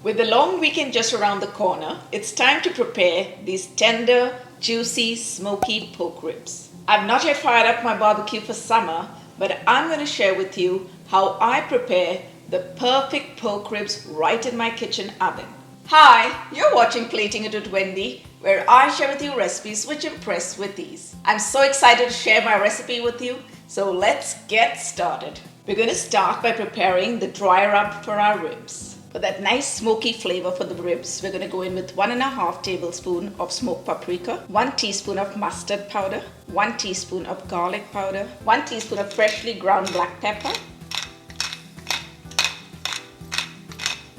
With the long weekend just around the corner, it's time to prepare these tender, juicy, smoky pork ribs. I've not yet fired up my barbecue for summer, but I'm going to share with you how I prepare the perfect pork ribs right in my kitchen oven. Hi, you're watching Plating It with Wendy, where I share with you recipes which impress with ease. I'm so excited to share my recipe with you, so let's get started. We're going to start by preparing the dry rub for our ribs. For that nice smoky flavor for the ribs, we're going to go in with 1.5 tablespoons of smoked paprika, 1 teaspoon of mustard powder, 1 teaspoon of garlic powder, 1 teaspoon of freshly ground black pepper,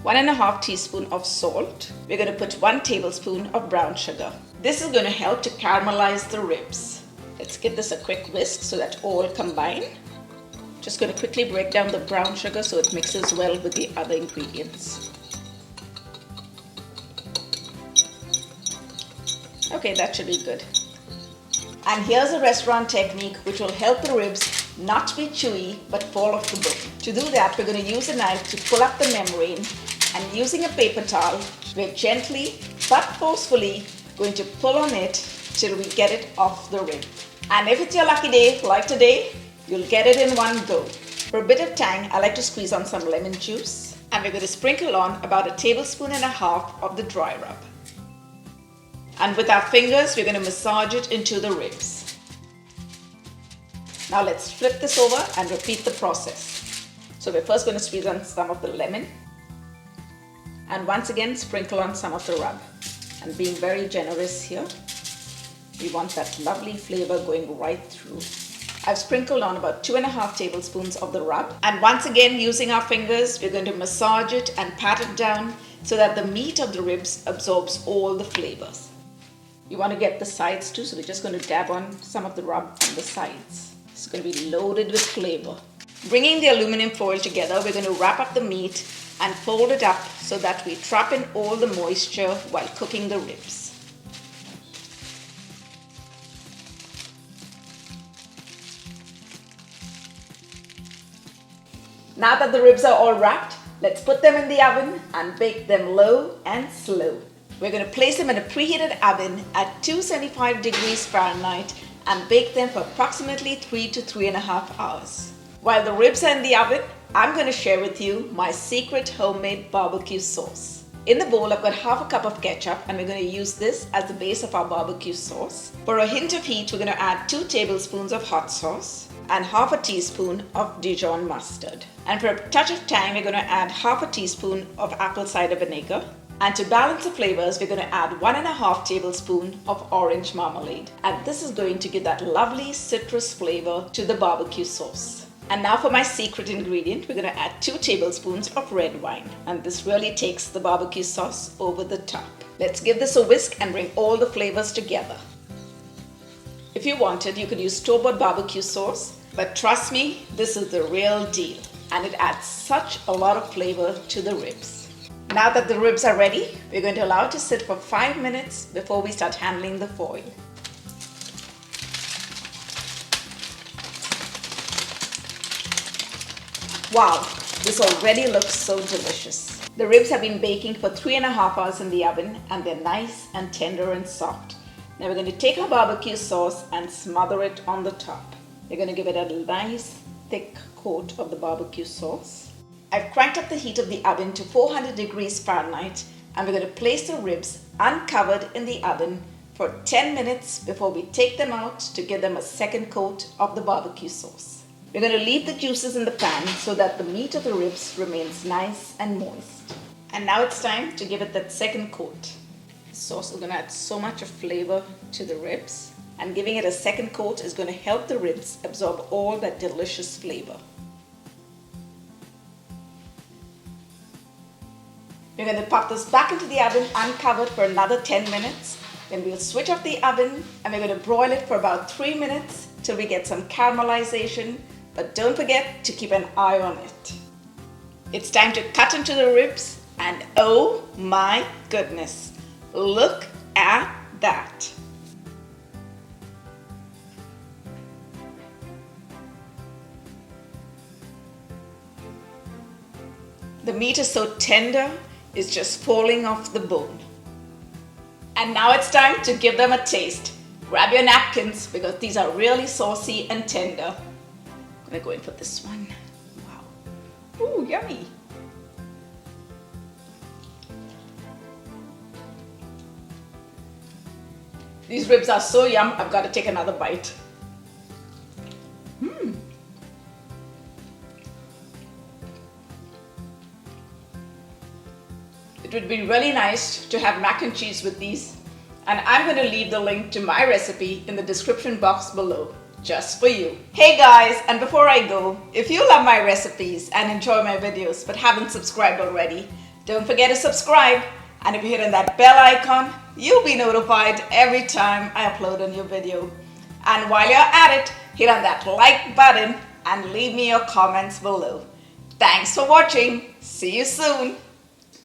1.5 teaspoon of salt. We're going to put 1 tablespoon of brown sugar. This is going to help to caramelize the ribs. Let's give this a quick whisk so that all combine. Just going to quickly break down the brown sugar so it mixes well with the other ingredients. Okay, that should be good. And here's a restaurant technique which will help the ribs not be chewy but fall off the bone. To do that, we're going to use a knife to pull up the membrane, and using a paper towel, we're gently but forcefully going to pull on it till we get it off the rib. And if it's your lucky day, like today, you'll get it in one go. For a bit of tang, I like to squeeze on some lemon juice, and we're going to sprinkle on about 1.5 tablespoons of the dry rub. And with our fingers, we're going to massage it into the ribs. Now let's flip this over and repeat the process. So we're first going to squeeze on some of the lemon, and once again sprinkle on some of the rub. And being very generous here, we want that lovely flavor going right through. I've sprinkled on about 2.5 tablespoons of the rub, and once again using our fingers we're going to massage it and pat it down so that the meat of the ribs absorbs all the flavors. You want to get the sides too, so we're just going to dab on some of the rub on the sides. It's going to be loaded with flavor. Bringing the aluminum foil together, we're going to wrap up the meat and fold it up so that we trap in all the moisture while cooking the ribs. Now that the ribs are all wrapped, let's put them in the oven and bake them low and slow. We're going to place them in a preheated oven at 275 degrees Fahrenheit and bake them for approximately 3 to 3.5 hours. While the ribs are in the oven, I'm going to share with you my secret homemade barbecue sauce. In the bowl, I've got 1/2 cup of ketchup, and we're going to use this as the base of our barbecue sauce. For a hint of heat, we're going to add 2 tablespoons of hot sauce and 1/2 teaspoon of Dijon mustard. And for a touch of tang, we're going to add 1/2 teaspoon of apple cider vinegar. And to balance the flavors, we're going to add 1.5 tablespoons of orange marmalade. And this is going to give that lovely citrus flavor to the barbecue sauce. And now for my secret ingredient, we're going to add 2 tablespoons of red wine. And this really takes the barbecue sauce over the top. Let's give this a whisk and bring all the flavors together. If you wanted, you could use store-bought barbecue sauce, but trust me, this is the real deal. And it adds such a lot of flavor to the ribs. Now that the ribs are ready, we're going to allow it to sit for 5 minutes before we start handling the foil. Wow, this already looks so delicious. The ribs have been baking for 3.5 hours in the oven, and they're nice and tender and soft. Now we're going to take our barbecue sauce and smother it on the top. We're going to give it a nice thick coat of the barbecue sauce. I've cranked up the heat of the oven to 400 degrees Fahrenheit, and we're going to place the ribs uncovered in the oven for 10 minutes before we take them out to give them a second coat of the barbecue sauce. We're going to leave the juices in the pan so that the meat of the ribs remains nice and moist. And now it's time to give it that second coat. The sauce is going to add so much of flavor to the ribs, and giving it a second coat is going to help the ribs absorb all that delicious flavor. We're going to pop this back into the oven uncovered for another 10 minutes. Then we'll switch off the oven and we're going to broil it for about 3 minutes till we get some caramelization. But don't forget to keep an eye on it. It's time to cut into the ribs, and oh my goodness, look at that. The meat is so tender, is just falling off the bone. And now it's time to give them a taste. Grab your napkins because these are really saucy and tender. I'm gonna go in for this one. Wow. Ooh, yummy. These ribs are so yum, I've got to take another bite. It would be really nice to have mac and cheese with these, and I'm going to leave the link to my recipe in the description box below, just for you. Hey guys, and before I go, if you love my recipes and enjoy my videos but haven't subscribed already, don't forget to subscribe, and if you hit on that bell icon, you'll be notified every time I upload a new video. And while you're at it, hit on that like button and leave me your comments below. Thanks for watching. See you soon.